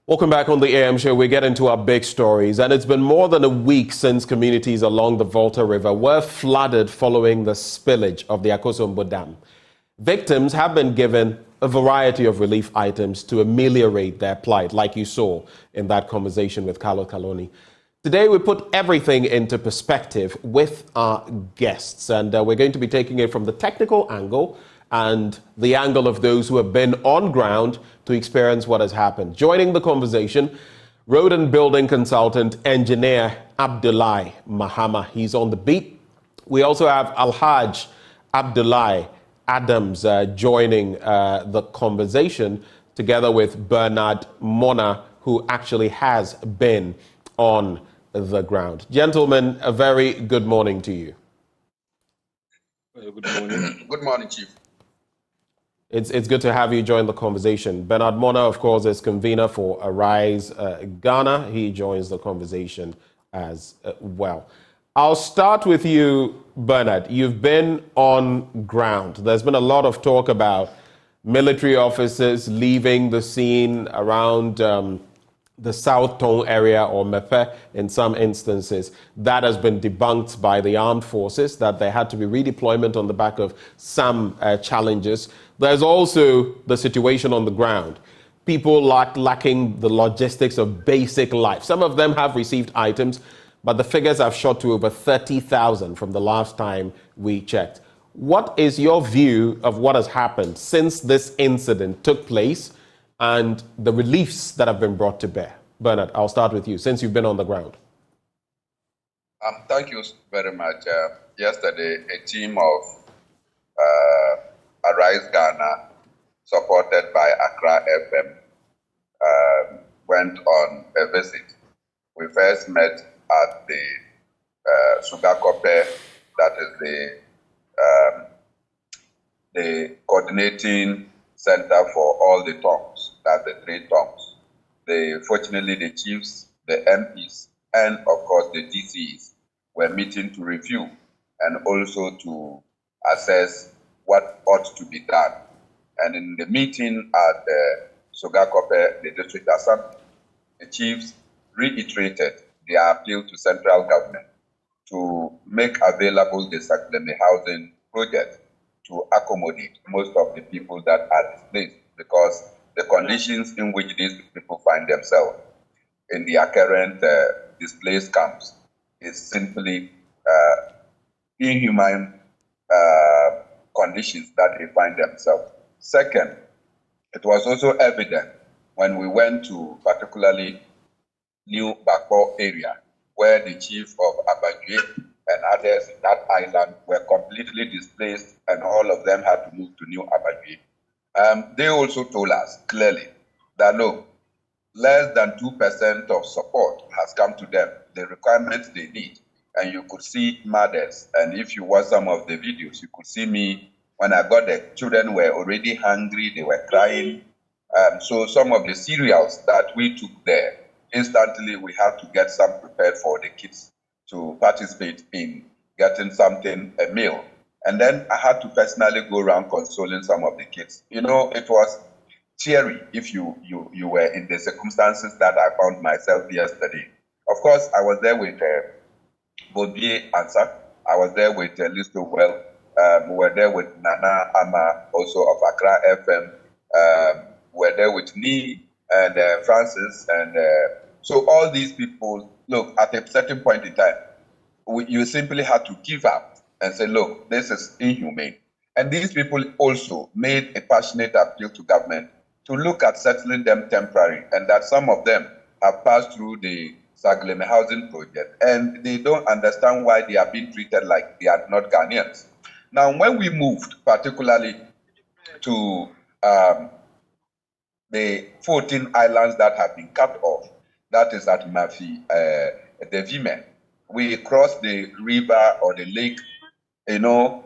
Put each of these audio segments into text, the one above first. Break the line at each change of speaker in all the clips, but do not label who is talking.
Welcome back on the AM show. We get into our big stories, and it's been more than a week since communities along the Volta River were flooded following the spillage of the Akosombo Dam. Victims have been given a variety of relief items to ameliorate their plight, like you saw in that conversation with Carlo Caloni. Today, we put everything into perspective with our guests, and we're going to be taking it from the technical angle and the angle of those who have been on ground to experience what has happened. Joining the conversation, road and building consultant, engineer Abdullahi Mahama. He's on the beat. We also have Alhaj Abdullahi Adams joining the conversation, together with Bernard Mona, who actually has been on the ground. Gentlemen, a very good morning to you.
Good morning.
Good morning, Chief.
It's good to have you join the conversation. Bernard Mona, of course, is convener for Arise Ghana. He joins the conversation as well. I'll start with you, Bernard. You've been on ground. There's been a lot of talk about military officers leaving the scene around the South Tone area, or Mepe in some instances. That has been debunked by the armed forces, that there had to be redeployment on the back of some challenges. There's also the situation on the ground. People lacking the logistics of basic life. Some of them have received items, but the figures have shot to over 30,000 from the last time we checked. What is your view of what has happened since this incident took place and the reliefs that have been brought to bear? Bernard, I'll start with you, since you've been on the ground.
Thank you very much. Yesterday, a team of Arise Ghana, supported by Accra FM, went on a visit. We first met at the Sugakope, that is the coordinating center for all the tongues, that's the 3 tongues. Fortunately, the chiefs, the MPs, and of course the DCs were meeting to review and also to assess what ought to be done. And in the meeting at the Sugakope, the district assembly, the chiefs reiterated their appeal to central government to make available the Sakleme housing project to accommodate most of the people that are displaced, because the conditions in which these people find themselves in their current displaced camps is simply inhuman conditions that they find themselves. Second, it was also evident when we went to particularly New Bakbo area, where the chief of Abadjue and others in that island were completely displaced, and all of them had to move to New Abadjue. They also told us clearly that no, less than 2% of support has come to them, the requirements they need. And you could see mothers, and if you watch some of the videos, you could see me when I got there. Children were already hungry, they were crying. So some of the cereals that we took there, instantly we had to get some prepared for the kids to participate in getting something, a meal. And then I had to personally go around consoling some of the kids. You know, it was cheery if you were in the circumstances that I found myself yesterday. Of course, I was there with Bodie Ansa. I was there with Listo Well. We were there with Nana Ama, also of Accra FM. We were there with Nee and Francis. And so all these people, look, at a certain point in time, you simply had to give up and say, look, this is inhumane. And these people also made a passionate appeal to government to look at settling them temporarily, and that some of them have passed through the Sagleme housing project, and they don't understand why they are being treated like they are not Ghanaians. Now, when we moved particularly to the 14 islands that have been cut off, that is at Mafi, the Vime, we crossed the river or the lake, you know,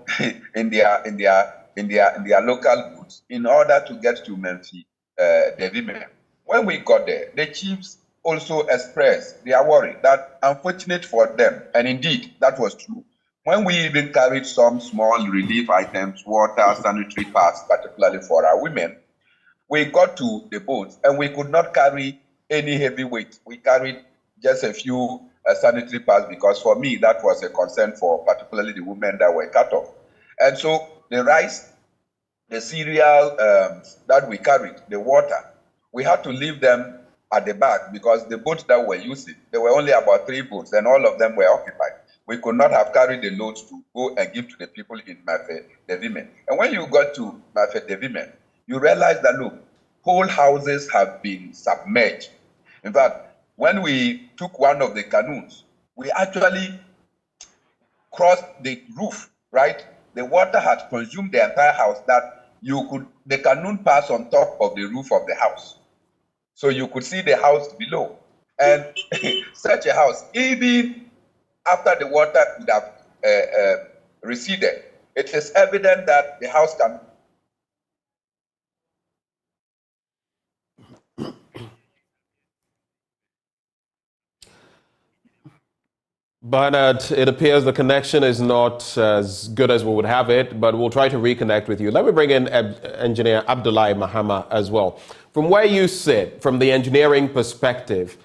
in their local goods in order to get to Memphis, the Vime. When we got there, the chiefs also expressed their worry that, unfortunate for them, and indeed that was true, when we even carried some small relief items, water, sanitary pads, particularly for our women, we got to the boats and we could not carry any heavy weight. We carried just a few sanitary pads because for me, that was a concern for particularly the women that were cut off. And so the rice, the cereal that we carried, the water, we had to leave them at the back because the boats that we're using, there were only about 3 boats and all of them were occupied. We could not have carried the loads to go and give to the people in Mafe Devimen. And when you got to Mafe Devimen, you realize that, look, whole houses have been submerged. In fact, when we took one of the canoes, we actually crossed the roof, right? The water had consumed the entire house that the canoe passed on top of the roof of the house. So you could see the house below. And such a house, even after the water would have receded, it is evident that the house can.
Bernard, it appears the connection is not as good as we would have it, but we'll try to reconnect with you. Let me bring in Engineer Abdullahi Mahama as well. From where you sit, from the engineering perspective,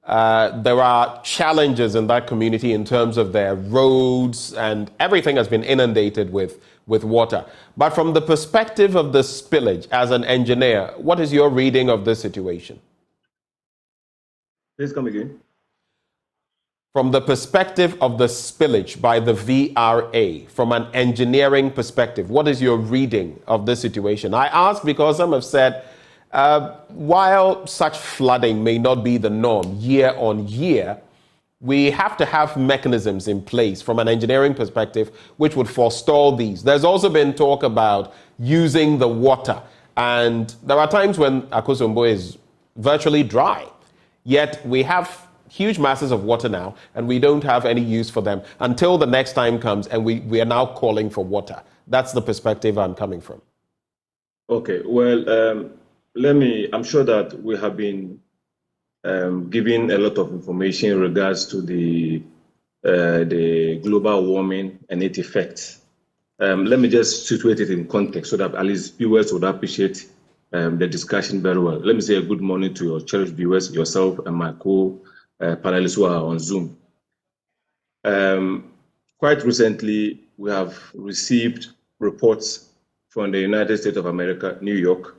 there are challenges in that community in terms of their roads, and everything has been inundated with water. But from the perspective of the spillage, as an engineer, what is your reading of this situation?
Please come again.
From the perspective of the spillage by the VRA, from an engineering perspective, what is your reading of this situation? I ask because some have said, while such flooding may not be the norm year on year, we have to have mechanisms in place from an engineering perspective which would forestall these. There's also been talk about using the water, and there are times when Akosombo is virtually dry, yet we have huge masses of water now, and we don't have any use for them until the next time comes, and we are now calling for water. That's the perspective I'm coming from.
Okay, well, I'm sure that we have been giving a lot of information in regards to the global warming and its effects. Let me just situate it in context so that at least viewers would appreciate the discussion very well. Let me say a good morning to your cherished viewers, yourself and my panelists who are on Zoom. Quite recently, we have received reports from the United States of America, New York,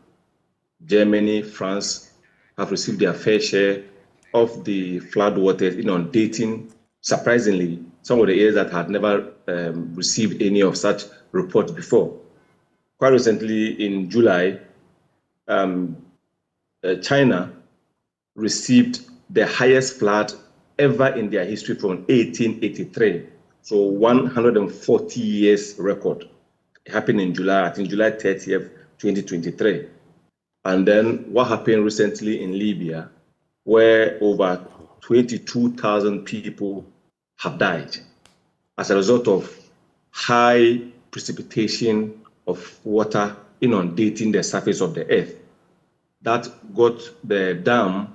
Germany, France have received their fair share of the floodwaters inundating, surprisingly, some of the areas that had never received any of such reports before. Quite recently, in July, China received the highest flood ever in their history from 1883. So 140 years record. It happened in July, I think July 30th, 2023. And then what happened recently in Libya, where over 22,000 people have died as a result of high precipitation of water inundating the surface of the earth. That got the dam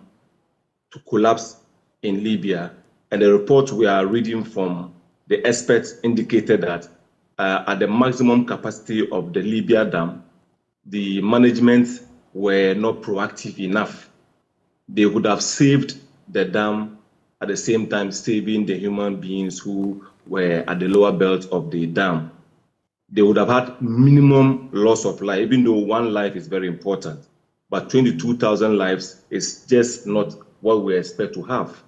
to collapse in Libya, and the report we are reading from the experts indicated that at the maximum capacity of the Libya dam, the management were not proactive enough. They would have saved the dam at the same time saving the human beings who were at the lower belt of the dam. They would have had minimum loss of life, even though one life is very important. But 22,000 lives is just not what we expect to have.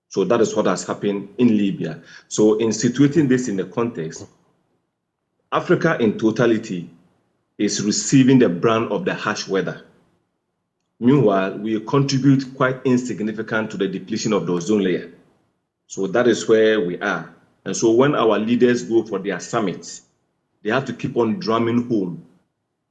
So that is what has happened in Libya. So in situating this in the context, Africa in totality is receiving the brunt of the harsh weather. Meanwhile, we contribute quite insignificant to the depletion of the ozone layer. So that is where we are. And so when our leaders go for their summits, they have to keep on drumming home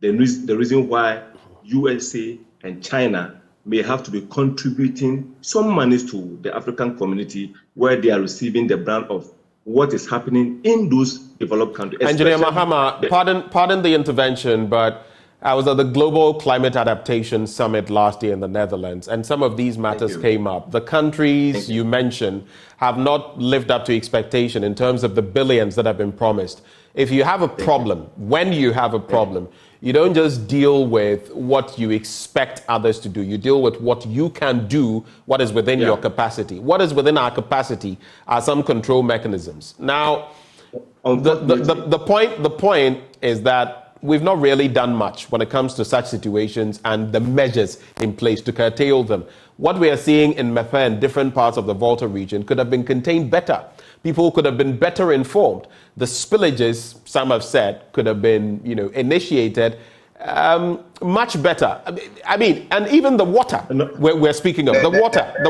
the reason why USA and China may have to be contributing some monies to the African community where they are receiving the brunt of what is happening in those developed countries.
Engineer Mahama, pardon the intervention, but I was at the Global Climate Adaptation Summit last year in the Netherlands, and some of these matters came up. The countries you mentioned have not lived up to expectation in terms of the billions that have been promised if you have a problem, when you have a problem, you don't just deal with what you expect others to do. You deal with what you can do, what is within your capacity. What is within our capacity are some control mechanisms. Now, the point is that we've not really done much when it comes to such situations and the measures in place to curtail them. What we are seeing in Mepe and different parts of the Volta region could have been contained better. People could have been better informed. The spillages, some have said, could have been, initiated much better. I mean, and even the water we're speaking of, the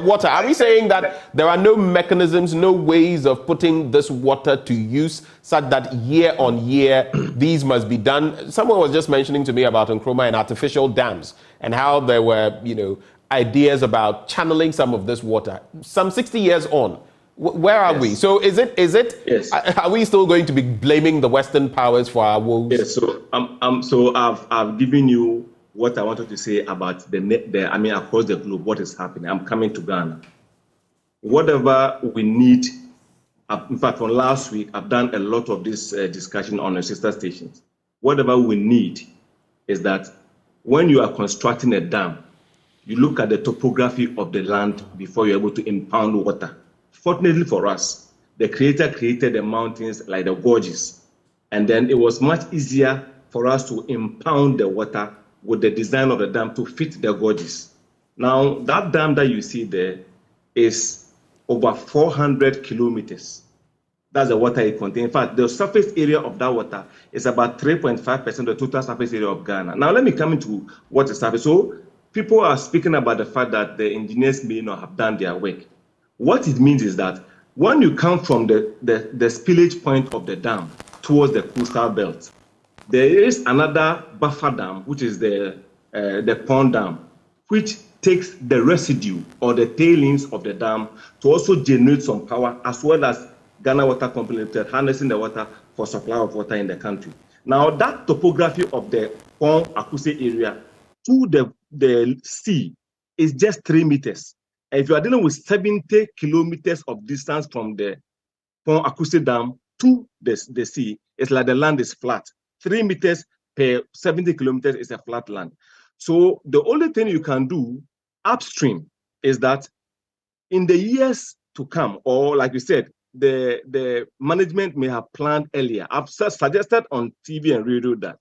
water. Are we saying that there are no mechanisms, no ways of putting this water to use such that year on year these must be done? Someone was just mentioning to me about Nkrumah and artificial dams and how there were, ideas about channeling some of this water. Some 60 years on, where are we? So is it?
Yes.
Are we still going to be blaming the Western powers for our woes?
Yes. So I've given you what I wanted to say about across the globe, what is happening. I'm coming to Ghana. Whatever we need. In fact, from last week, I've done a lot of this discussion on the sister stations. Whatever we need is that when you are constructing a dam, you look at the topography of the land before you're able to impound water. Fortunately for us, the Creator created the mountains like the gorges. And then it was much easier for us to impound the water with the design of the dam to fit the gorges. Now, that dam that you see there is over 400 kilometers. That's the water it contains. In fact, the surface area of that water is about 3.5% of the total surface area of Ghana. Now, let me come into what is happening. So, people are speaking about the fact that the engineers may not have done their work. What it means is that when you come from the spillage point of the dam towards the coastal belt, there is another buffer dam, which is the pond dam, which takes the residue or the tailings of the dam to also generate some power, as well as Ghana Water Company Limited harnessing the water for supply of water in the country. Now, that topography of the Pond Akuse area to the sea is just 3 meters. And if you are dealing with 70 kilometers of distance from the Pond Akuse Dam to the sea, it's like the land is flat. 3 meters per 70 kilometers is a flat land. So the only thing you can do upstream is that in the years to come, or like you said, the management may have planned earlier. I've suggested on TV and radio that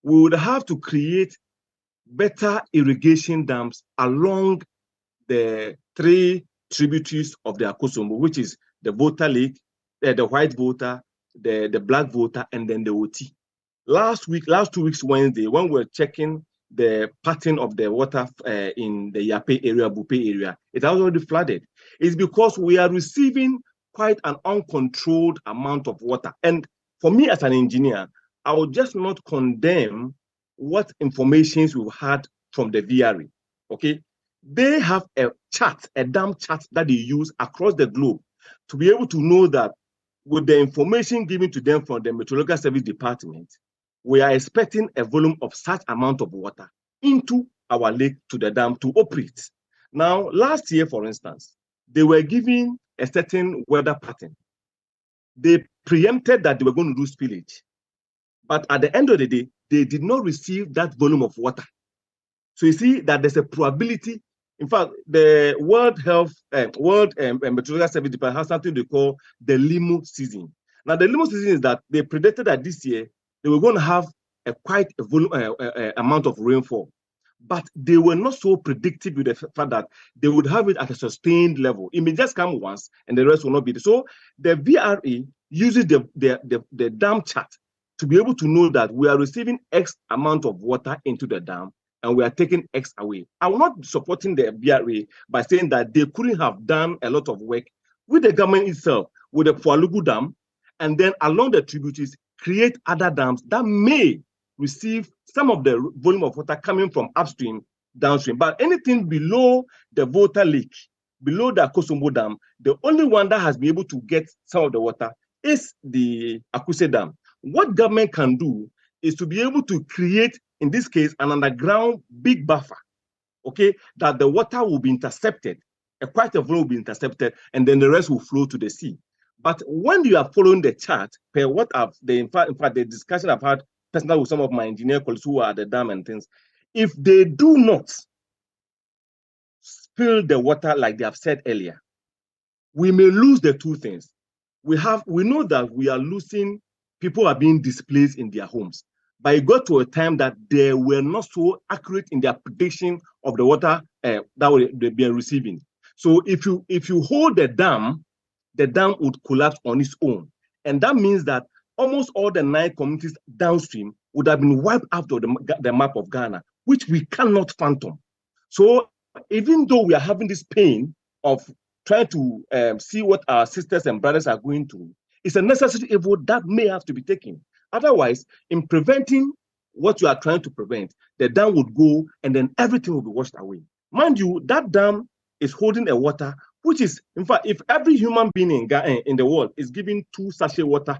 we would have to create better irrigation dams along the 3 tributaries of the Akosombo, which is the Volta Lake, the White Volta, the Black Volta, and then the Oti. Last 2 weeks, Wednesday, when we were checking the pattern of the water in the Yape area, Bupe area, it has already flooded. It's because we are receiving quite an uncontrolled amount of water. And for me as an engineer, I would just not condemn what informations we've had from the VRE, okay? They have a chart, a dam chart that they use across the globe to be able to know that with the information given to them from the Meteorological Service Department, we are expecting a volume of such amount of water into our lake to the dam to operate. Now, last year, for instance, they were given a certain weather pattern. They preempted that they were going to do spillage. But at the end of the day, they did not receive that volume of water. So you see that there's a probability. In fact, the World Meteorological Service Department has something they call the limo season. Now, the limo season is that they predicted that this year they were going to have quite a volume amount of rainfall, but they were not so predictive with the fact that they would have it at a sustained level. It may just come once, and the rest will not be there. So the VRE uses the dam chart to be able to know that we are receiving X amount of water into the dam, and we are taking X away. I'm not supporting the VRA by saying that they couldn't have done a lot of work with the government itself, with the Fualugu Dam, and then along the tributaries, create other dams that may receive some of the volume of water coming from upstream, downstream. But anything below the Volta Lake, below the Akosombo Dam, the only one that has been able to get some of the water is the Akuse Dam. What government can do is to be able to create, in this case, an underground big buffer, okay, that the water will be intercepted, quite a volume will be intercepted, and then the rest will flow to the sea. But when you are following the chart, per what in fact, the discussion I've had personally with some of my engineer colleagues who are at the dam and things, if they do not spill the water like they have said earlier, we may lose the two things. We know that we are losing, people are being displaced in their homes. But it got to a time that they were not so accurate in their prediction of the water that they've been receiving. So if you hold the dam would collapse on its own. And that means that almost all the 9 communities downstream would have been wiped out of the map of Ghana, which we cannot fathom. So even though we are having this pain of trying to see what our sisters and brothers are going through, it's a necessary evil that may have to be taken. Otherwise, in preventing what you are trying to prevent, the dam would go and then everything will be washed away. Mind you, that dam is holding a water, which is, in fact, if every human being in the world is given 2 sachets water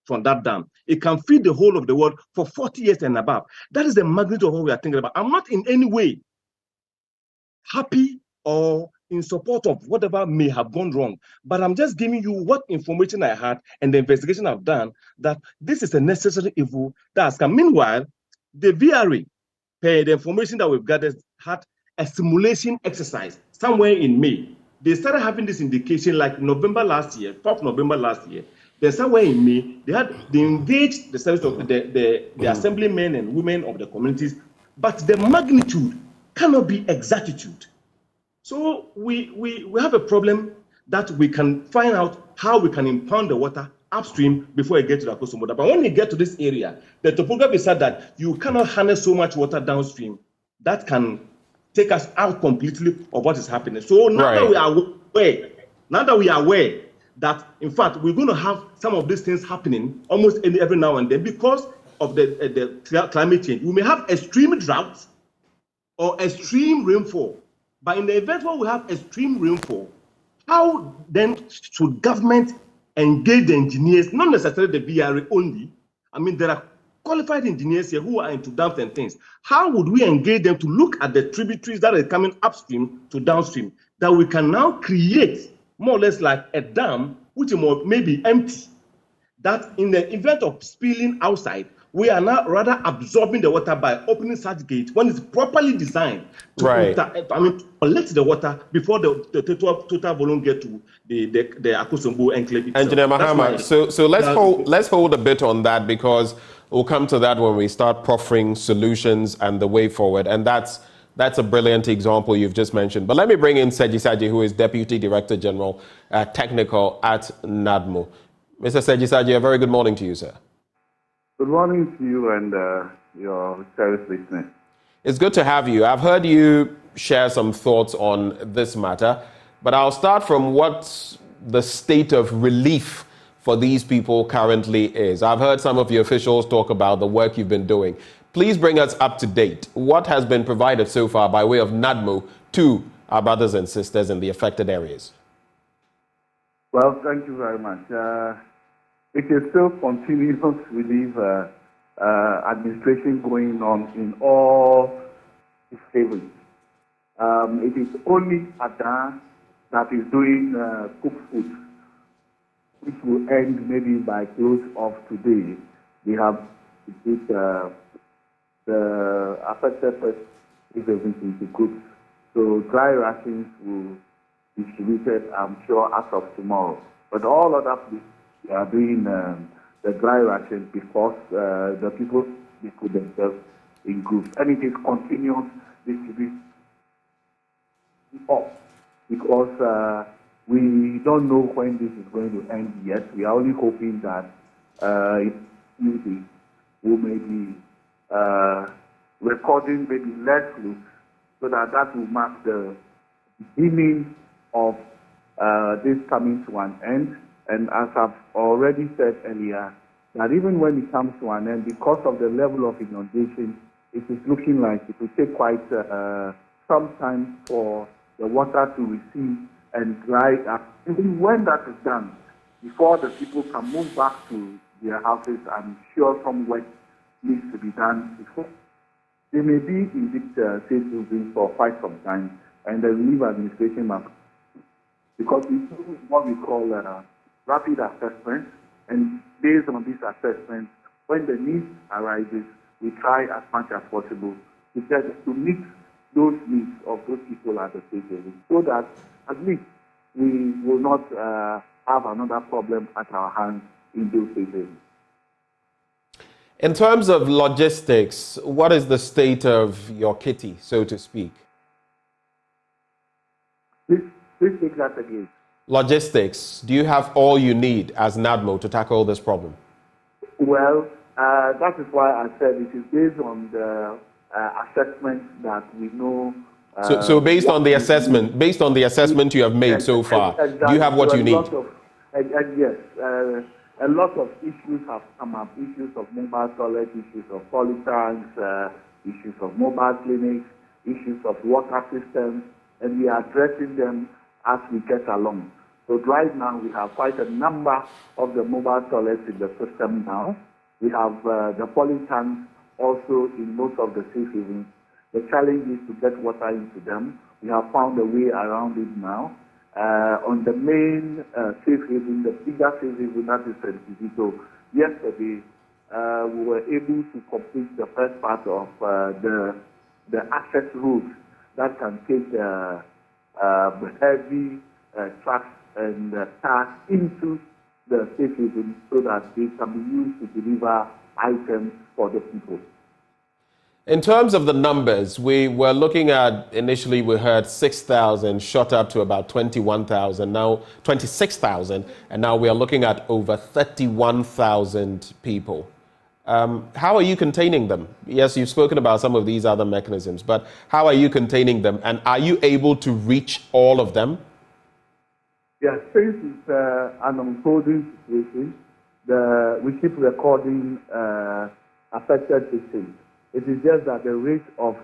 from that dam, it can feed the whole of the world for 40 years and above. That is the magnitude of what we are thinking about. I'm not in any way happy or in support of whatever may have gone wrong, but I'm just giving you what information I had and the investigation I've done, that this is a necessary evil that has come. Meanwhile, the VRA, per the information that we've gathered, had a simulation exercise somewhere in May. They started having this indication like November last year, 4th November last year. Then somewhere in May, they engaged the service of the assemblymen and women of the communities, but the magnitude cannot be exactitude. So we have a problem that we can find out how we can impound the water upstream before it gets to the Akosombo Dam. But when you get to this area, the topography said that you cannot harness so much water downstream that can take us out completely of what is happening. So now that we are aware that, in fact, we're going to have some of these things happening almost every now and then because of the climate change. We may have extreme droughts or extreme rainfall. But in the event where we have extreme rainfall, how then should government engage the engineers, not necessarily the VRA only? I mean, there are qualified engineers here who are into dams and things. How would we engage them to look at the tributaries that are coming upstream to downstream, that we can now create more or less like a dam which may be empty, that in the event of spilling outside, we are now rather absorbing the water by opening such gates when it's properly designed to collect the water before the total volume get to the Akosombo enclave itself.
Engineer Mahama, so let's hold a bit on that, because we'll come to that when we start proffering solutions and the way forward. And that's a brilliant example you've just mentioned. But let me bring in Seji Saji, who is Deputy Director General Technical at NADMO. Mr. Seji Saji, a very good morning to you, sir.
Good morning to you and your service listeners.
It's good to have you. I've heard you share some thoughts on this matter, but I'll start from what the state of relief for these people currently is. I've heard some of your officials talk about the work you've been doing. Please bring us up to date. What has been provided so far by way of NADMO to our brothers and sisters in the affected areas?
Well, thank you very much. It is still continuous relief administration going on in all states. It is only Ada that is doing cooked food, which will end maybe by close of today. We have the affected person is everything to cook. So dry rations will be distributed, I'm sure, as of tomorrow. But all other places, we are doing the dry ration because the people put themselves in groups. And it is continuous distribution because we don't know when this is going to end yet. We are only hoping that we may be recording maybe less loose, so that will mark the beginning of this coming to an end. And as I've already said earlier, that even when it comes to an end, because of the level of inundation, it is looking like it will take quite some time for the water to receive and dry up. Even when that is done, before the people can move back to their houses, I'm sure some work needs to be done before. They may be in this safe building for quite some time, and the relief administration must, because we do what we call rapid assessments, and based on these assessments, when the need arises, we try as much as possible to meet those needs of those people at the safe haven, so that at least we will not have another problem at our hands in those safe havens.
In terms of logistics, what is the state of your kitty, so to speak?
Please take that again.
Logistics. Do you have all you need as NADMO to tackle this problem?
Well, that is why I said it is based on the assessment that we know.
So based on the assessment you have made so far,
exactly.
Do you have what you need?
Yes. A lot of issues have come up, issues of mobile toilet, issues of polytanks, issues of mobile clinics, issues of water systems, and we are addressing them as we get along. So right now we have quite a number of the mobile toilets in the system now. We have the polytanks also in most of the safe havens. The challenge is to get water into them. We have found a way around it now. On the main safe haven, the bigger safe haven, that is St. Kizito, yesterday we were able to complete the first part of the access route that can take heavy trucks and cars into the safe haven so that they can be used to deliver items for the people.
In terms of the numbers, we were looking at, initially we heard 6,000, shot up to about 21,000, now 26,000, and now we are looking at over 31,000 people. How are you containing them? Yes, you've spoken about some of these other mechanisms, but how are you containing them, and are you able to reach all of them?
Yes, since it's an unfolding situation, we keep recording affected victims. It is just that the rate of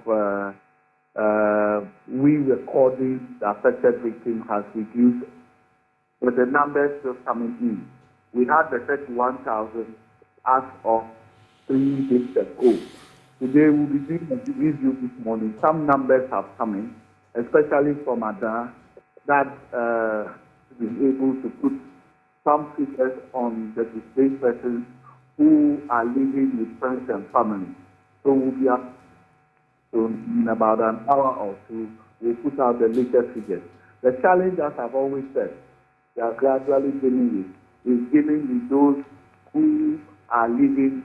we recording the affected victim has reduced, but the numbers still coming in. We had the 31,000 as of 3 days ago. Today we'll be doing a review this morning. Some numbers have come in, especially from Ada, that is able to put some figures on the displaced persons who are living with friends and family. So we'll be up in about an hour or two, we'll put out the latest figures. The challenge, as I've always said, we are gradually dealing with, is dealing with those who are living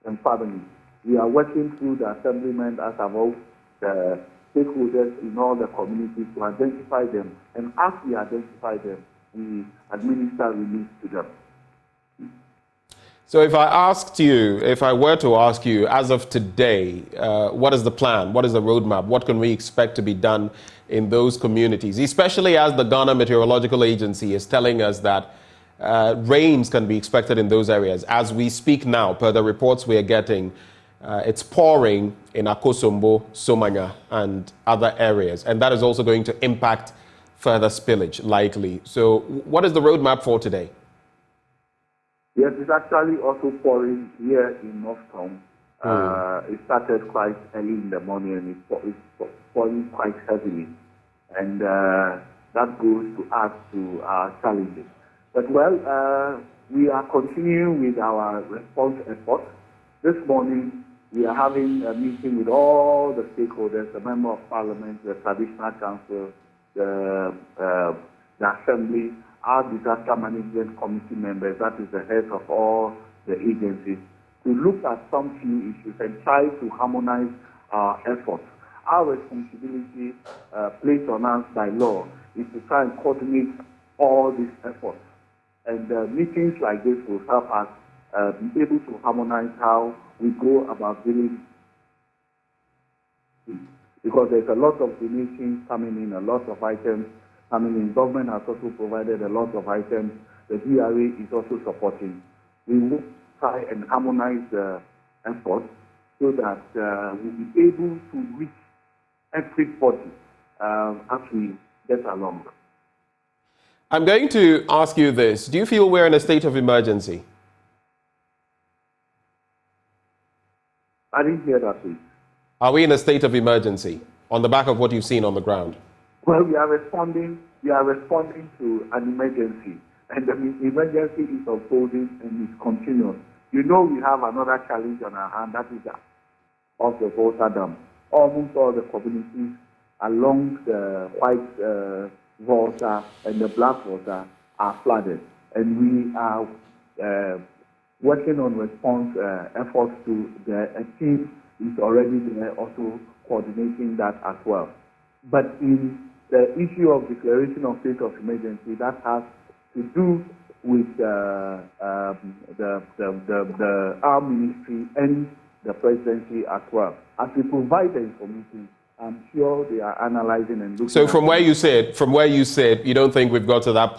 in families. We are working through the assemblyment, as I've always the stakeholders in all the communities to identify them. And as we identify them, we administer relief to them.
So if I were to ask you, as of today, what is the plan? What is the roadmap? What can we expect to be done in those communities? Especially as the Ghana Meteorological Agency is telling us that rains can be expected in those areas. As we speak now, per the reports we are getting, it's pouring in Akosombo, Somanya, and other areas. And that is also going to impact further spillage, likely. So what is the roadmap for today?
Yes, it's actually also pouring here in North Town. It started quite early in the morning and it's pouring quite heavily. And that goes to add to our challenges. But we are continuing with our response efforts. This morning, we are having a meeting with all the stakeholders, the Member of Parliament, the Traditional Council, the Assembly, our disaster management committee members, that is the heads of all the agencies, to look at some few issues and try to harmonize our efforts. Our responsibility placed on us by law is to try and coordinate all these efforts. And meetings like this will help us be able to harmonize how we go about dealing, because there's a lot of donations coming in, a lot of items coming in. Government has also provided a lot of items. The DRA is also supporting. We will try and harmonize the efforts so that we'll be able to reach everybody as we get along.
I'm going to ask you this. Do you feel we're in a state of emergency?
I didn't hear that, please.
Are we in a state of emergency on the back of what you've seen on the ground?
Well, we are responding to an emergency. and the emergency is unfolding and is continuous. You know, we have another challenge on our hand, that is that of the water dam. Almost all the communities along the white water and the black water are flooded, and we are working on response efforts to a team is already there also coordinating that as well. But in the issue of declaration of state of emergency, that has to do with our ministry and the presidency as well. As we provide the information, I'm sure they are analyzing and looking.
So from where you said, you don't think we've got to that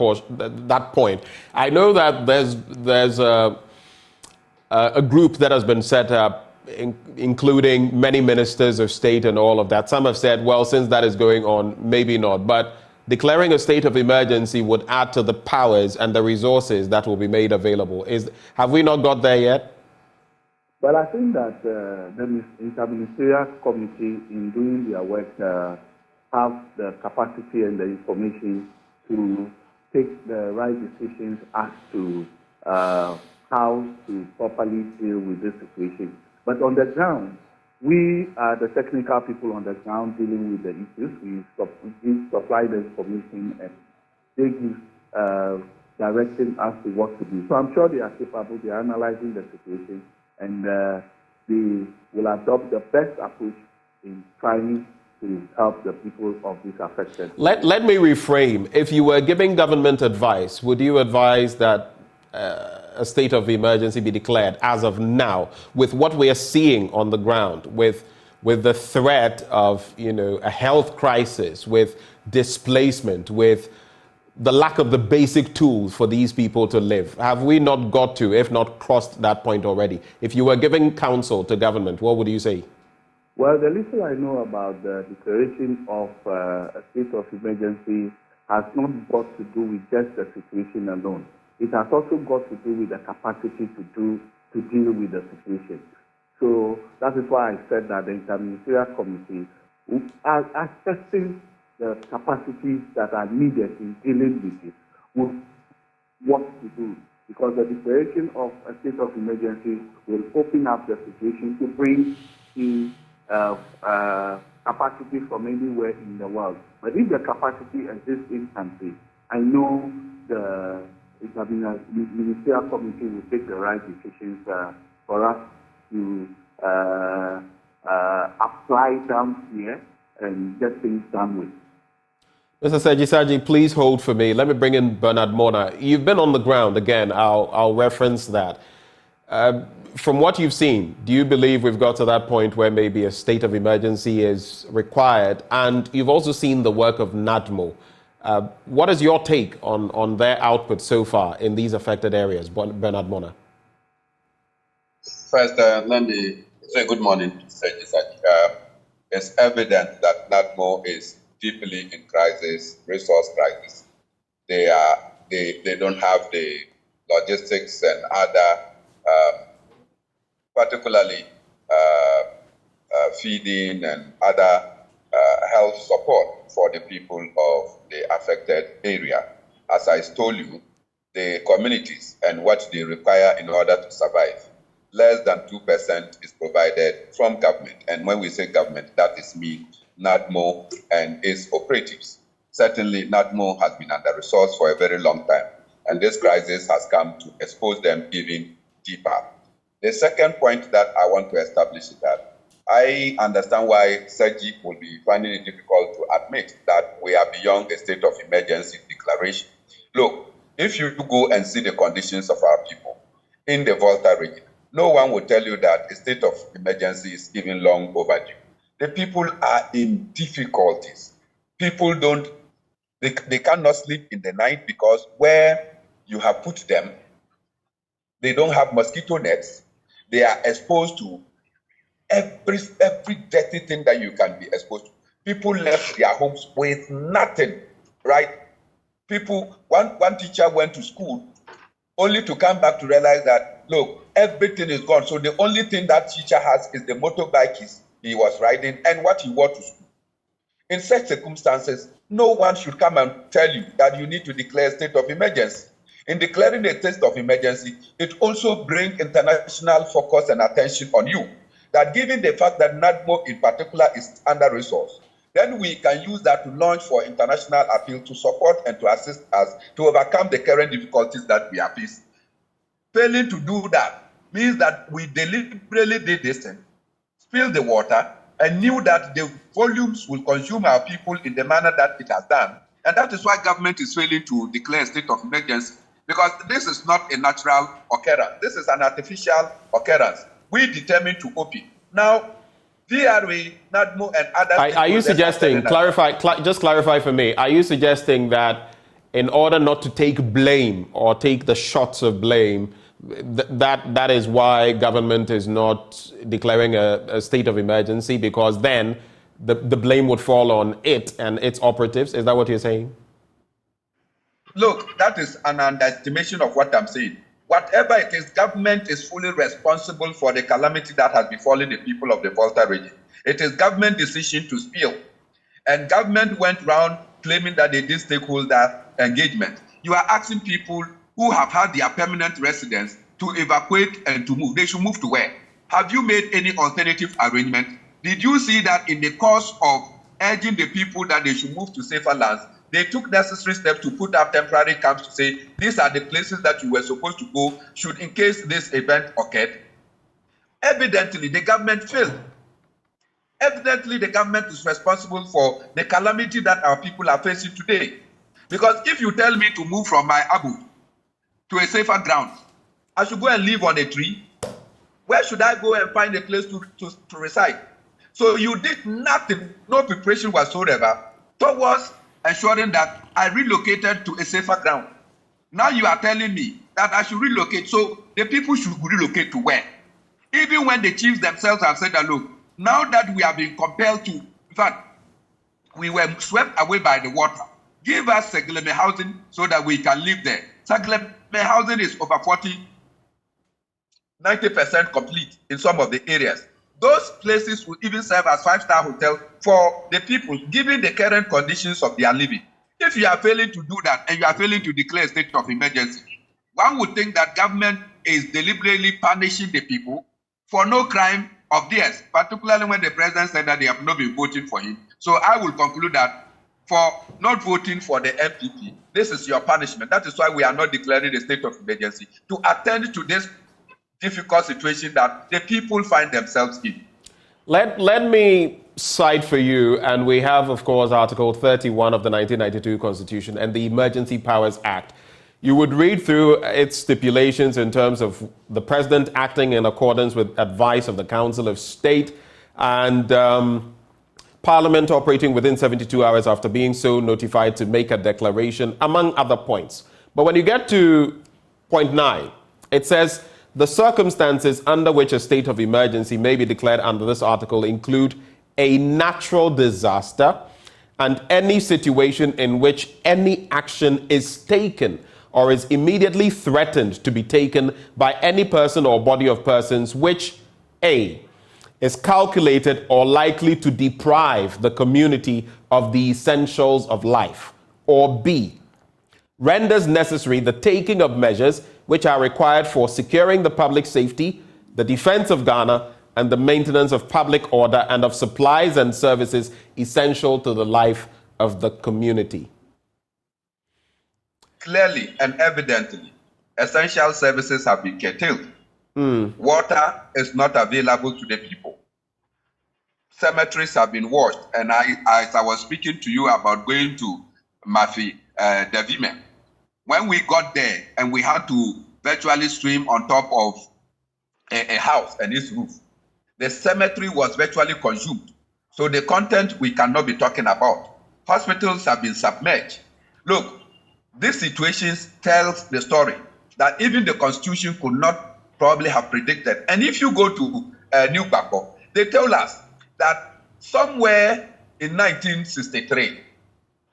point. I know that there's a group that has been set up, including many ministers of state and all of that. Some have said, well, since that is going on, maybe not. But declaring a state of emergency would add to the powers and the resources that will be made available. Have we not got there yet?
Well, I think that the interministerial committee, in doing their work, have the capacity and the information to take the right decisions as to how to properly deal with this situation. But on the ground, we are the technical people on the ground dealing with the issues. We supply the information and they give direction as to what to do. So I'm sure they are capable, they are analyzing the situation, and they will adopt the best approach in trying to help the people of this affected.
Let me reframe. If you were giving government advice, would you advise that a state of emergency be declared as of now, with what we are seeing on the ground, with the threat of a health crisis, with displacement, with the lack of the basic tools for these people to live? Have we not got to, if not crossed that point already? If you were giving counsel to government, what would you say?
Well, the little I know about the declaration of a state of emergency has not got to do with just the situation alone. It has also got to do with the capacity to deal with the situation. So that is why I said that the interministerial committee are assessing the capacities that are needed in dealing with it, with what to do. Because the declaration of a state of emergency will open up the situation to bring in capacity from anywhere in the world. But if the capacity exists in country, I know the ministerial committee will take the right decisions for us to apply down here and get things done with.
Mr. Saji, please hold for me. Let me bring in Bernard Mona. You've been on the ground. Again, I'll reference that. From what you've seen, do you believe we've got to that point where maybe a state of emergency is required? And you've also seen the work of NADMO. What is your take on their output so far in these affected areas, Bernard Mona?
First, let me say good morning to Saji. It's evident that NADMO is deeply in crisis, resource crisis. They don't have the logistics and other, particularly feeding and other health support for the people of the affected area. As I told you, the communities and what they require in order to survive, less than 2% is provided from government. And when we say government, that is me, NADMO and its operatives. Certainly, NADMO has been under-resourced for a very long time, and this crisis has come to expose them even deeper. The second point that I want to establish is that I understand why Sergi will be finding it difficult to admit that we are beyond a state of emergency declaration. Look, if you go and see the conditions of our people in the Volta region, no one will tell you that a state of emergency is even long overdue. The people are in difficulties. People they cannot sleep in the night because where you have put them, they don't have mosquito nets. They are exposed to every dirty thing that you can be exposed to. People left their homes with nothing, right? One teacher went to school only to come back to realize that, look, everything is gone. So the only thing that teacher has is the motorbike he was riding and what he wore to school. In such circumstances, no one should come and tell you that you need to declare a state of emergency. in declaring a state of emergency, it also brings international focus and attention on you. That given the fact that NADMO in particular is under-resourced, then we can use that to launch for international appeal to support and to assist us to overcome the current difficulties that we are facing. Failing to do that means that we deliberately did this thing, spilled the water, and knew that the volumes will consume our people in the manner that it has done. And that is why government is failing to declare a state of emergency, because this is not a natural occurrence. This is an artificial occurrence. We determined to open. Now, DRA, NADMO, and others...
Are you suggesting, just clarify for me, are you suggesting that in order not to take blame or take the shots of blame, that is why government is not declaring a state of emergency, because then the blame would fall on it and its operatives? Is that what you're saying?
Look, that is an underestimation of what I'm saying. Whatever it is, government is fully responsible for the calamity that has befallen the people of the Volta region. It is government decision to spill. And government went round claiming that they did stakeholder engagement. You are asking people who have had their permanent residence to evacuate and to move. They should move to where? Have you made any alternative arrangement? Did you see that in the course of urging the people that they should move to safer lands, they took necessary steps to put up temporary camps to say, these are the places that you were supposed to go should in case this event occurred? Evidently, the government failed. Evidently, the government is responsible for the calamity that our people are facing today. Because if you tell me to move from my abode to a safer ground, I should go and live on a tree. Where should I go and find a place to reside? So you did nothing, no preparation whatsoever towards ensuring that I relocated to a safer ground. Now you are telling me that I should relocate. So the people should relocate to where? Even when the chiefs themselves have said that, look, now that we have been compelled to, in fact, we were swept away by the water, give us Segleme housing so that we can live there. Segleme housing is over 90% complete in some of the areas. Those places will even serve as 5-star hotels for the people, given the current conditions of their living. If you are failing to do that and you are failing to declare a state of emergency, one would think that government is deliberately punishing the people for no crime of theirs, particularly when the president said that they have not been voting for him. So I will conclude that for not voting for the MPP, this is your punishment. That is why we are not declaring a state of emergency, to attend to this difficult situation that the people find themselves in.
Let me cite for you, and we have, of course, Article 31 of the 1992 Constitution and the Emergency Powers Act. You would read through its stipulations in terms of the president acting in accordance with advice of the Council of State, and Parliament operating within 72 hours after being so notified to make a declaration, among other points. But when you get to point 9, it says, the circumstances under which a state of emergency may be declared under this article include a natural disaster and any situation in which any action is taken or is immediately threatened to be taken by any person or body of persons which, A, is calculated or likely to deprive the community of the essentials of life, or B, renders necessary the taking of measures which are required for securing the public safety, the defense of Ghana, and the maintenance of public order and of supplies and services essential to the life of the community.
Clearly and evidently, essential services have been curtailed. Water is not available to the people. Cemeteries have been washed. And as I was speaking to you about going to Mafi Davime, when we got there and we had to virtually swim on top of a house and its roof, the cemetery was virtually consumed. So the content we cannot be talking about. Hospitals have been submerged. Look, this situation tells the story that even the Constitution could not probably have predicted. And if you go to New Bako, they tell us that somewhere in 1963,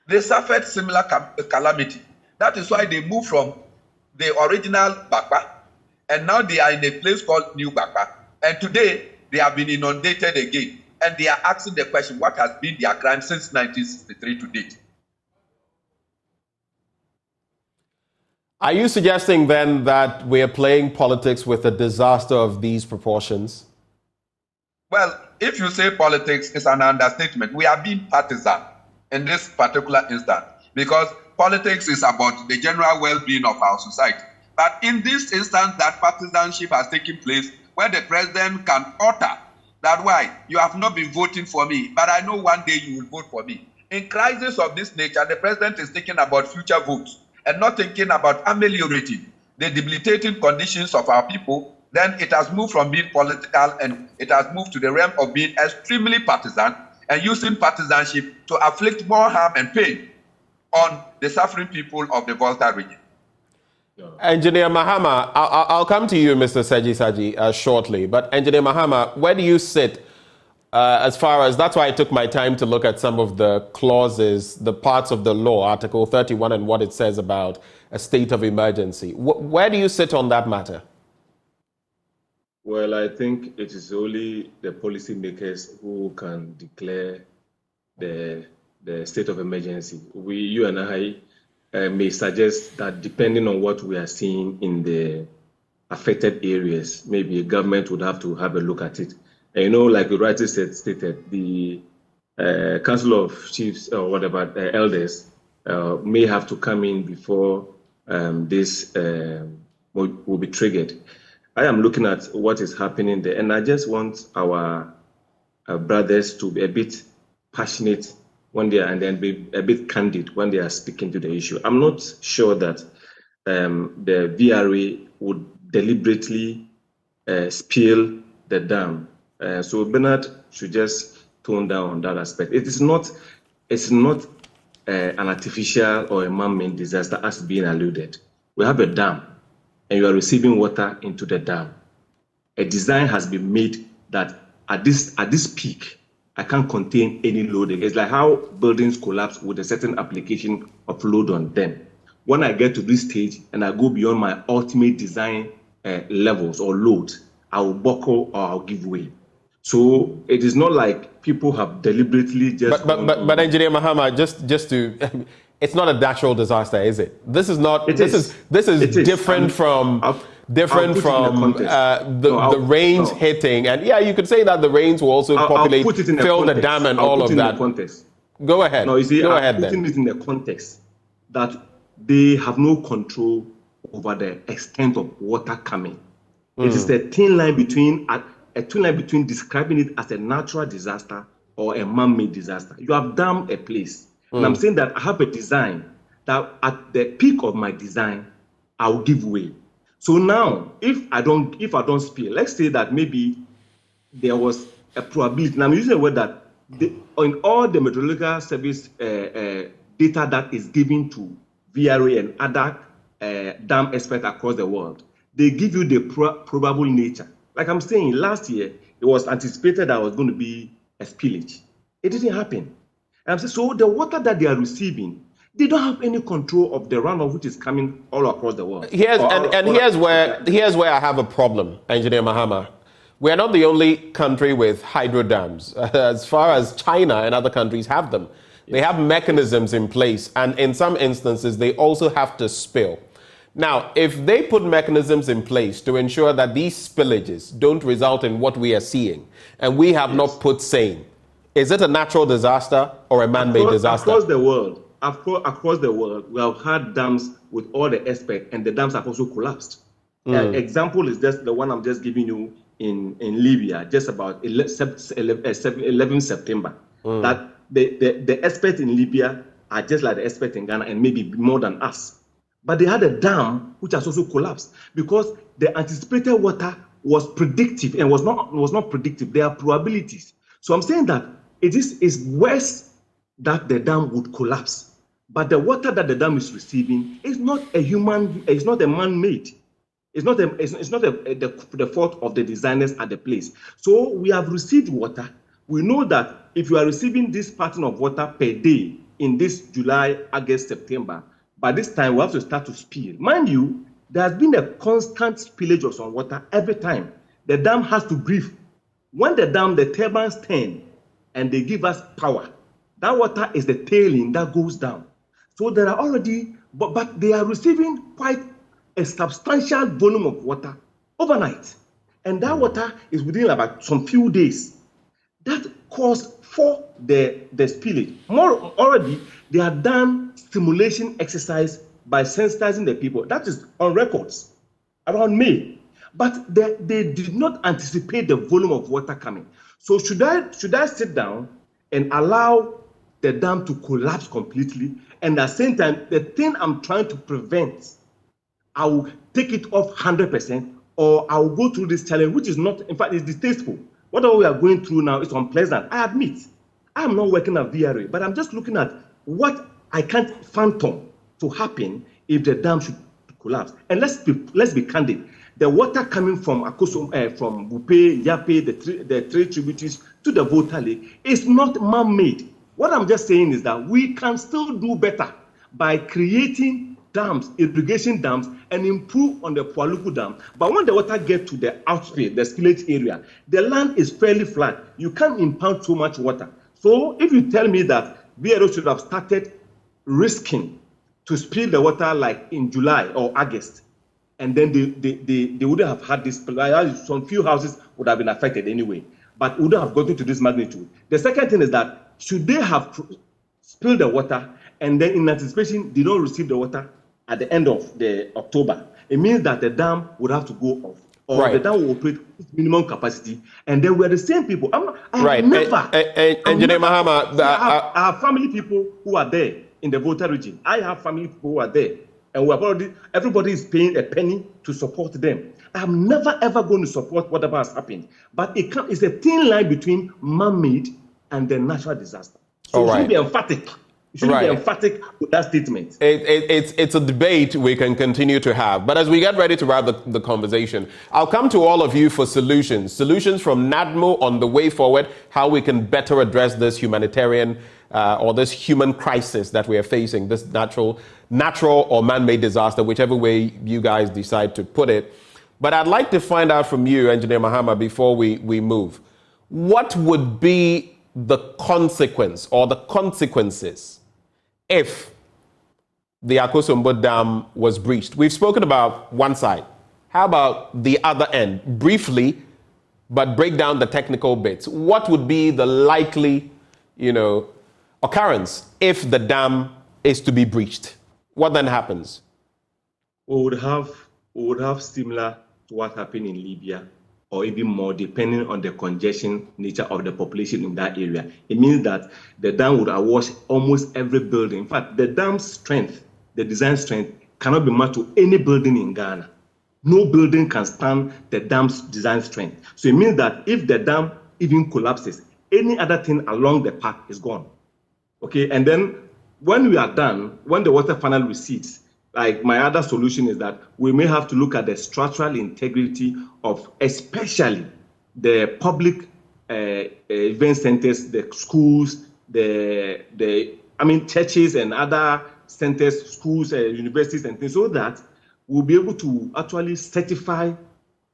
they suffered similar calamity. That is why they moved from the original Bakpa, and now they are in a place called New Bakpa. And today, they have been inundated again. And they are asking the question, what has been their crime since 1963 to date?
Are you suggesting then that we're playing politics with a disaster of these proportions?
Well, if you say politics, it's an understatement. We are being partisan in this particular instance because politics is about the general well-being of our society. But in this instance, that partisanship has taken place where the president can utter that why you have not been voting for me, but I know one day you will vote for me. In crisis of this nature, the president is thinking about future votes and not thinking about ameliorating the debilitating conditions of our people. Then it has moved from being political and it has moved to the realm of being extremely partisan and using partisanship to afflict more harm and pain on the suffering people of the Volta region.
Engineer Mahama, I'll come to you, Mr. Saji, shortly. But Engineer Mahama, where do you sit as far as, that's why I took my time to look at some of the clauses, the parts of the law, Article 31 and what it says about a state of emergency. Where do you sit on that matter?
Well, I think it is only the policymakers who can declare the state of emergency. You and I may suggest that depending on what we are seeing in the affected areas, maybe a government would have to have a look at it. And you know, like you rightly stated, the Council of Chiefs or whatever, elders may have to come in before this will be triggered. I am looking at what is happening there, and I just want our brothers to be a bit passionate when they are, and then be a bit candid when they are speaking to the issue. I'm not sure that the VRA would deliberately spill the dam. So Bernard should just tone down on that aspect. It's not an artificial or a man-made disaster as being alluded. We have a dam, and you are receiving water into the dam. A design has been made that at this peak, I can't contain any load. It's like how buildings collapse with a certain application of load on them. When I get to this stage and I go beyond my ultimate design levels or load, I will buckle or I'll give way. So it is not like people have deliberately just.
But Engineer Mahama, just to. It's not a natural disaster, is it? This is not. This is different from the rains hitting, and yeah, you could say that the rains will also fill the dam and all of that. Go ahead.
No, you see,
Go
I'm
ahead
putting
then.
it in the context that they have no control over the extent of water coming. It is a thin line between describing it as a natural disaster or a man-made disaster. You have dammed a place. And I'm saying that I have a design that at the peak of my design, I will give way. So now, if I don't spill, let's say that maybe there was a probability, and I'm using a word that in all the meteorological service data that is given to VRA and other dam experts across the world, they give you the probable nature. Like I'm saying, last year, it was anticipated that there was going to be a spillage. It didn't happen. And so the water that they are receiving, they don't have any control of the runoff which is coming all across the world.
Here's where I have a problem, Engineer Mahama. We are not the only country with hydro dams. As far as China and other countries have them, they have mechanisms in place, and in some instances, they also have to spill. Now, if they put mechanisms in place to ensure that these spillages don't result in what we are seeing, and we have not put same, is it a natural disaster or a man-made disaster?
Across the world, we have had dams with all the aspects, and the dams have also collapsed. Example is just the one I'm just giving you in Libya, just about 11 September. That the experts in Libya are just like the experts in Ghana and maybe more than us. But they had a dam which has also collapsed because the anticipated water was predictive and was not predictive. There are probabilities. So I'm saying that it is worse that the dam would collapse. But the water that the dam is receiving is not a man-made. It's not the fault of the designers at the place. So we have received water. We know that if you are receiving this pattern of water per day in this July, August, September, by this time we have to start to spill. Mind you, there has been a constant spillage of some water every time. The dam has to breathe. When the turbines turn and they give us power, that water is the tailing that goes down. So there are already but they are receiving quite a substantial volume of water overnight. And that water is within about some few days. That caused for the spillage. More already, they have done stimulation exercise by sensitizing the people. That is on records around May. But they did not anticipate the volume of water coming. So should I sit down and allow the dam to collapse completely? And at the same time, the thing I'm trying to prevent, I will take it off 100%, or I will go through this challenge, which is not, in fact, it's distasteful. Whatever we are going through now is unpleasant. I admit, I am not working at VRA, but I'm just looking at what I can't fathom to happen if the dam should collapse. And let's be candid. The water coming from Akosombo, from Bupe, Yape, the three tributaries to the Volta Lake is not man-made. What I'm just saying is that we can still do better by creating dams, irrigation dams, and improve on the Pualuku Dam. But when the water gets to the outfield, the spillage area, the land is fairly flat. You can't impound so much water. So if you tell me that VRO should have started risking to spill the water like in July or August, and then they wouldn't have had this, some few houses would have been affected anyway, but wouldn't have gotten to this magnitude. The second thing is that should they have spilled the water and then in anticipation did not receive the water at the end of the October, it means that the dam would have to go off, or the dam will operate with minimum capacity, and then we're the same people.
Engineer Mahama,
I have family people who are there in the Volta region. I have family people who are there, and everybody is paying a penny to support them. I'm never ever going to support whatever has happened, but it's a thin line between man-made and the natural disaster. So you should be emphatic. You should be emphatic with that statement.
It's a debate we can continue to have. But as we get ready to wrap the conversation, I'll come to all of you for solutions. Solutions from NADMO on the way forward, how we can better address this humanitarian or this human crisis that we are facing, this natural or man-made disaster, whichever way you guys decide to put it. But I'd like to find out from you, Engineer Mahama, before we move, what would be the consequence or the consequences if the Akosombo Dam was breached? We've spoken about one side. How about the other end? Briefly, but break down the technical bits. What would be the likely, occurrence if the dam is to be breached? What then happens?
We would have similar to what happened in Libya, or even more, depending on the congestion nature of the population in that area. It means that the dam would awash almost every building. In fact, the dam's strength, the design strength, cannot be matched to any building in Ghana. No building can stand the dam's design strength. So it means that if the dam even collapses, any other thing along the path is gone. Okay, and then when we are done, when the water finally recedes, like my other solution is that we may have to look at the structural integrity of especially the public event centers, the schools, churches and other centers, schools, universities and things, so that we'll be able to actually certify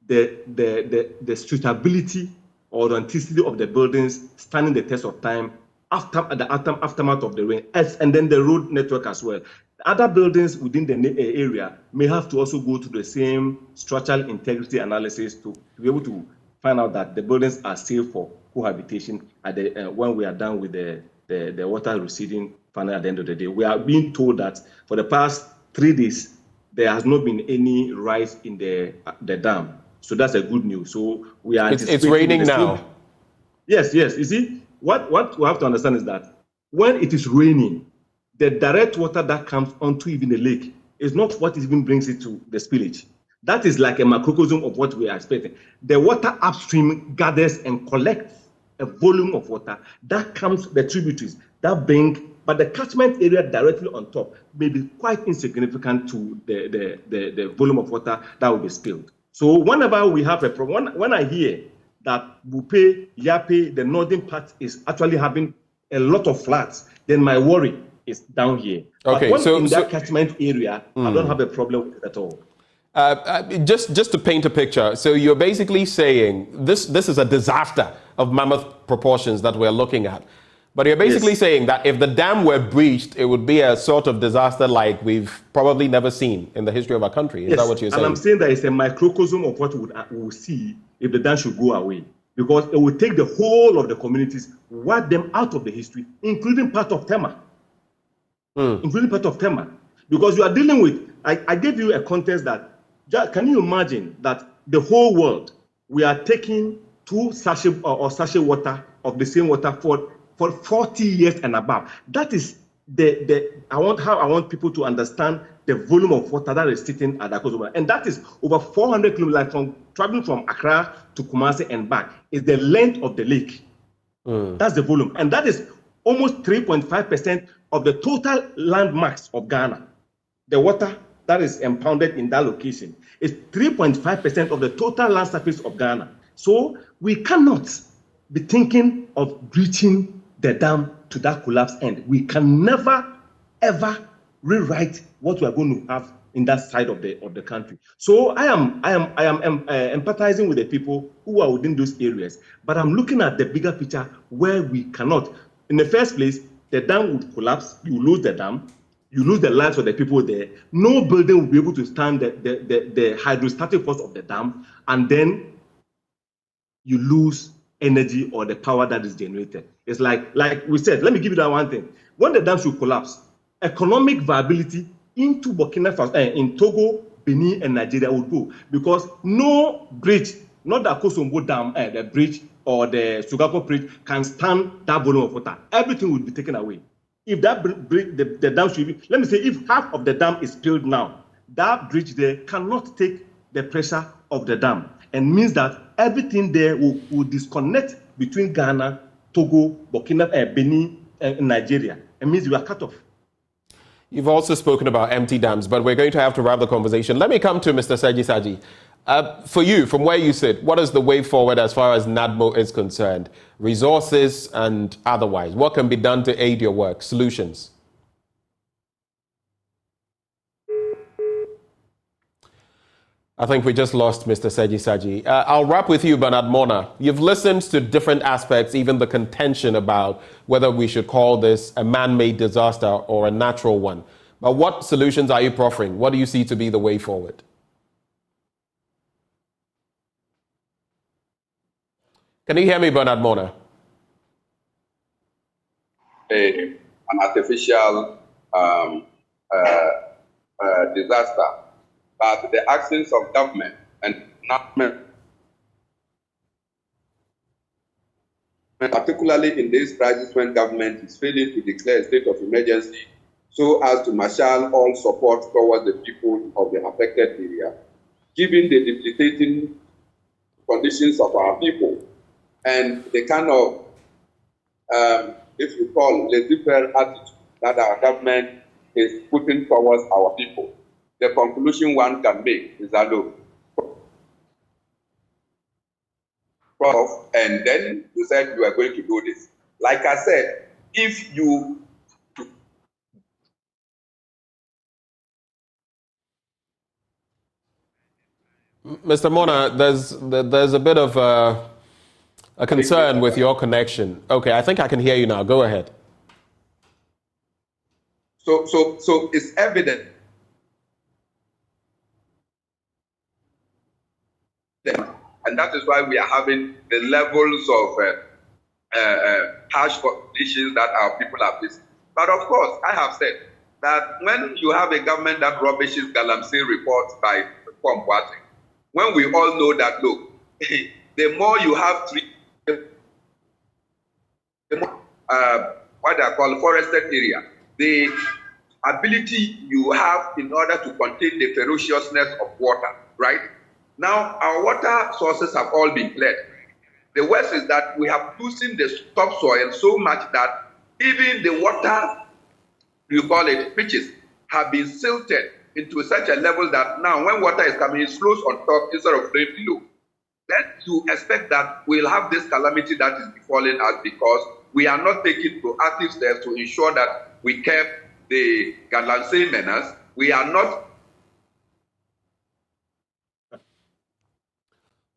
the suitability or the authenticity of the buildings standing the test of time after the aftermath of the rain, and then the road network as well. Other buildings within the area may have to also go through the same structural integrity analysis to be able to find out that the buildings are safe for cohabitation when we are done with the water receding finally at the end of the day. We are being told that for the past 3 days, there has not been any rise in the dam. So that's a good news. So we are
it's raining now.
Yes. You see, what we have to understand is that when it is raining, the direct water that comes onto even the lake is not what even brings it to the spillage. That is like a macrocosm of what we are expecting. The water upstream gathers and collects a volume of water that comes the tributaries that bring, but the catchment area directly on top may be quite insignificant to the volume of water that will be spilled. So whenever we have a problem, when I hear that Bupe, Yape, the northern part is actually having a lot of floods, then my worry is down here.
Okay,
but in that catchment area, I don't have a problem with it at all.
Just to paint a picture, so you're basically saying this is a disaster of mammoth proportions that we're looking at. But you're basically
Yes.
saying that if the dam were breached, it would be a sort of disaster like we've probably never seen in the history of our country. Is
Yes,
that what you're saying?
and I'm saying that it's a microcosm of what we will see if the dam should go away, because it will take the whole of the communities, wipe them out of the history, including part of Tema. Including part of Tema. Because you are dealing with, I gave you a context that, can you imagine that the whole world, we are taking 2 sachet or sachet water of the same water for 40 years and above. That is I want people to understand the volume of water that is sitting at Akosombo, and that is over 400 kilometers from traveling from Accra to Kumasi and back. Is the length of the lake. That's the volume, and that is almost 3.5% of the total land mass of Ghana. The water that is impounded in that location is 3.5% of the total land surface of Ghana. So we cannot be thinking of breaching the dam to that collapse end. We can never, ever rewrite what we are going to have in that side of the country. So I am empathizing with the people who are within those areas, but I'm looking at the bigger picture where we cannot. In the first place, the dam would collapse. You lose the dam. You lose the lives of the people there. No building will be able to stand the hydrostatic force of the dam, and then you lose energy or the power that is generated. It's like we said, let me give you that one thing. When the dam should collapse, economic viability into Burkina Faso, in Togo, Benin, and Nigeria would go, because no bridge, not the Akosombo Dam, the bridge or the Sugako bridge can stand that volume of water. Everything would be taken away. If that bridge, the dam should be, let me say, if half of the dam is filled now, that bridge there cannot take the pressure of the dam, and means that everything there will disconnect between Ghana, Togo, Burkina, Benin, and Nigeria. It means we are cut off.
You've also spoken about empty dams, but we're going to have to wrap the conversation. Let me come to Mr. Saji. For you, from where you sit, what is the way forward as far as NADMO is concerned? Resources and otherwise. What can be done to aid your work? Solutions? I think we just lost Mr. Saji. I'll wrap with you, Bernard Mona. You've listened to different aspects, even the contention about whether we should call this a man-made disaster or a natural one. But what solutions are you proffering? What do you see to be the way forward? Can you hear me, Bernard Mona?
An artificial disaster, but the actions of government and government, particularly in this crisis when government is failing to declare a state of emergency so as to marshal all support towards the people of the affected area, given the debilitating conditions of our people and the kind of, if you call, laissez-faire attitude that our government is putting towards our people. The conclusion one can make is that, look, and then you said you are going to do this. Like I said, if you
Mr. Mona, there's a bit of a concern with your connection. Okay, I think I can hear you now. Go ahead.
So it's evident and that is why we are having the levels of harsh conditions that our people are facing. But of course, I have said that when you have a government that rubbishes Galamsey reports by Kwamkwati, when we all know that, look, the more you have the more, what they call forested area, the ability you have in order to contain the ferociousness of water, right? Now, our water sources have all been cleared. The worst is that we have loosened the topsoil so much that even the water, you call it, pitches, have been silted into such a level that now when water is coming, it flows on top instead of flowing below. Then you expect that we'll have this calamity that is befalling us because we are not taking proactive steps to ensure that we kept the Galamsey menace. We are not.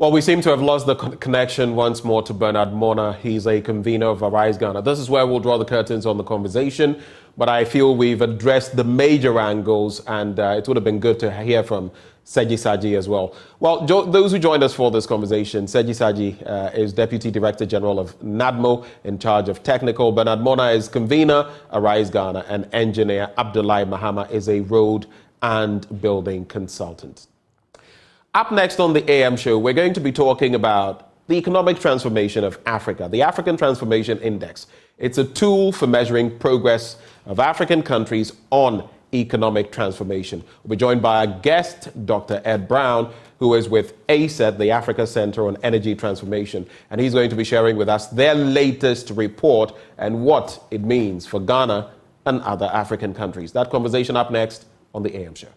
Well, we seem to have lost the connection once more to Bernard Mona. He's a convener of Arise Ghana. This is where we'll draw the curtains on the conversation, but I feel we've addressed the major angles, and it would have been good to hear from Seji Saji as well. Well, those who joined us for this conversation, Seji Saji is Deputy Director General of NADMO in charge of technical. Bernard Mona is convener, Arise Ghana, and engineer Abdullahi Mahama is a road and building consultant. Up next on the AM show, we're going to be talking about the economic transformation of Africa, the African Transformation Index. It's a tool for measuring progress of African countries on economic transformation. We'll be joined by our guest, Dr. Ed Brown, who is with ACET, the Africa Center on Energy Transformation, and he's going to be sharing with us their latest report and what it means for Ghana and other African countries. That conversation up next on the AM show.